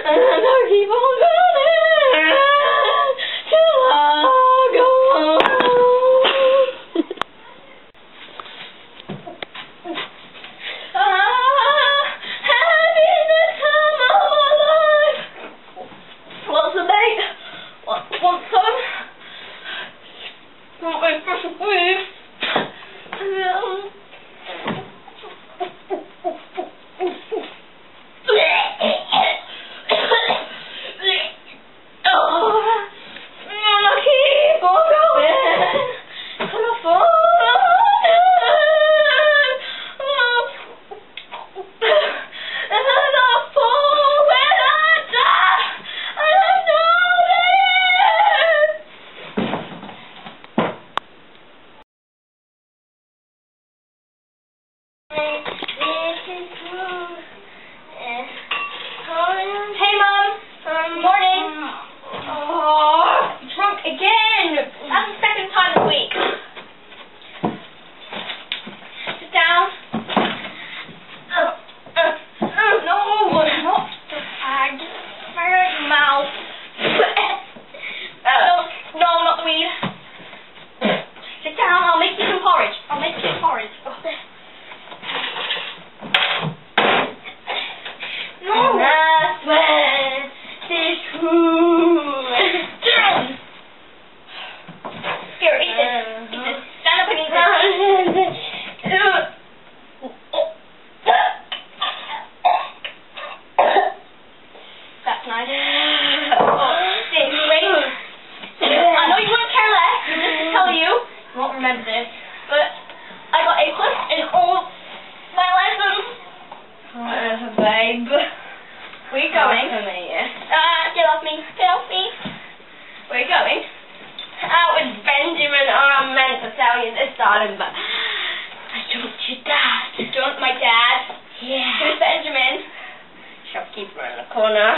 and I'll keep on going till I go home. Having the time of my life. What's the mate? Want some? Want my brush of weave? Hey Mum, morning. Oh, drunk again. That's the second time this week. Sit down. No, not the fag. Fag mouth. No, not the weed. Sit down. I'll make you some porridge. Here, eat this. Stand up and eat this. That's nice. Wait. I know you wouldn't care less, but just to tell you, I won't remember this, but I got A+ in all my lessons. Babe. Where are you going? Get off me. Where are you going? Out with Benjamin. I meant to tell you this, darling, but I jumped your dad. You jumped my dad? Yeah. Who's Benjamin? Shopkeeper in the corner.